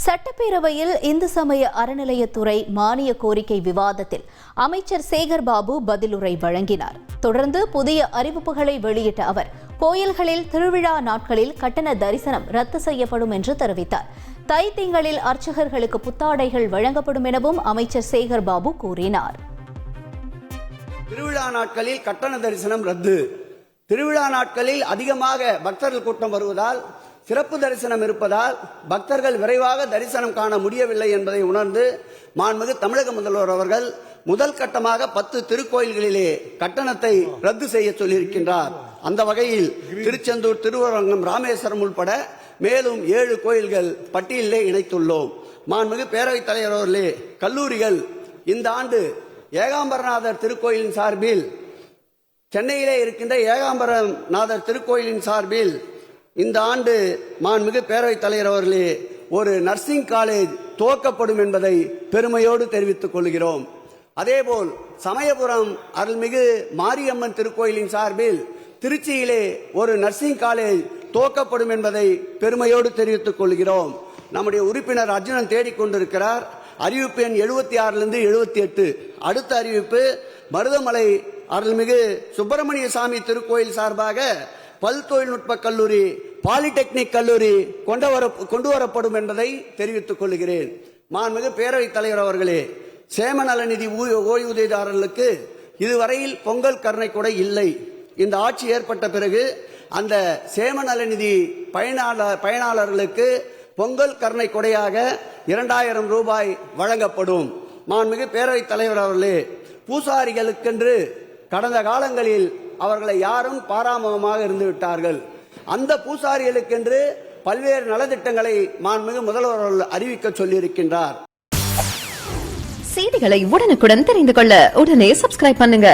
சட்டப்பேரவையில் இந்து சமய அறநிலையத்துறை மானிய கோரிக்கை விவாதத்தில் அமைச்சர் சேகர் பாபு பதிலுரை வழங்கினார். தொடர்ந்து புதிய அறிவிப்புகளை வெளியிட்ட அவர் கோயில்களில் திருவிழா நாட்களில் கட்டண தரிசனம் ரத்து செய்யப்படும் என்று தெரிவித்தார். தை திங்களில் அர்ச்சகர்களுக்கு புத்தாடைகள் வழங்கப்படும் எனவும் அமைச்சர் சேகர் பாபு கூறினார். திருவிழா நாட்களில் கட்டண தரிசனம் ரத்து. திருவிழா நாட்களில் அதிகமாக பக்தர்கள் கூட்டம் வருவதால் சிறப்பு தரிசனம் இருப்பதால் பக்தர்கள் விரைவாக தரிசனம் காண முடியவில்லை என்பதை உணர்ந்து மாண்புமிகு தமிழக முதல்வர் அவர்கள் முதல் கட்டமாக 10 திருக்கோயில்களிலே கட்டணத்தை ரத்து செய்ய சொல்லியிருக்கின்றார். அந்த வகையில் திருச்செந்தூர், திருவரங்கம், ராமேஸ்வரம் உள்பட மேலும் 7 கோயில்கள் பட்டியலிலே இணைத்துள்ளோம். மாண்புமிகு பேரவைத் தலைவர் அவர்களே, கல்லூரிகள் இந்த ஆண்டு ஏகாம்பரநாதர் திருக்கோயிலின் சார்பில், சென்னையிலே இருக்கின்ற ஏகாம்பரநாதர் திருக்கோயிலின் சார்பில் இந்த ஆண்டு மாண்புமிகு பேரவைத் தலைவர் அவர்களே ஒரு நர்சிங் காலேஜ் துவக்கப்படும் என்பதை பெருமையோடு தெரிவித்துக் கொள்கிறோம். அதேபோல் சமயபுரம் அருள்மிகு மாரியம்மன் திருக்கோயிலின் சார்பில் திருச்சியிலே ஒரு நர்சிங் காலேஜ் துவக்கப்படும் என்பதை பெருமையோடு தெரிவித்துக் கொள்கிறோம். நம்முடைய உறுப்பினர் அர்ஜுனன் தேடிக்கொண்டிருக்கிறார். அறிவிப்பு எண் 76 78. அடுத்த அறிவிப்பு மருதமலை அருள்மிகு சுப்பிரமணிய சாமி திருக்கோயில் சார்பாக பல் தொழில்நுட்ப கல்லூரி, பாலிடெக்னிக் கல்லூரி கொண்டு வரப்படும் என்பதை தெரிவித்துக் கொள்கிறேன். மாண்புமிகு பேரவைத் தலைவர் அவர்களே, சேம நலநிதி ஓய்வூதியதாரர்களுக்கு இதுவரையில் பொங்கல் கருணை கொடை இல்லை. இந்த ஆட்சி ஏற்பட்ட பிறகு அந்த சேம நலநிதி பயனாளர்களுக்கு பொங்கல் கருணை கொடையாக 2000 ரூபாய் வழங்கப்படும். மாண்புமிகு பேரவைத் தலைவர் அவர்களே, பூசாரிகளுக்கென்று கடந்த காலங்களில் அவர்களை யாரும் பாராமுகமாக இருந்து விட்டார்கள். அந்த பூசாரிகளுக்கென்று பல்வேறு நலத்திட்டங்களை மாண்புமிகு முதல்வர் அவர்கள் அறிவிக்க சொல்லியிருக்கின்றார். செய்திகளை உடனுக்குடன் தெரிந்து கொள்ள உடனே சப்ஸ்கிரைப் பண்ணுங்க.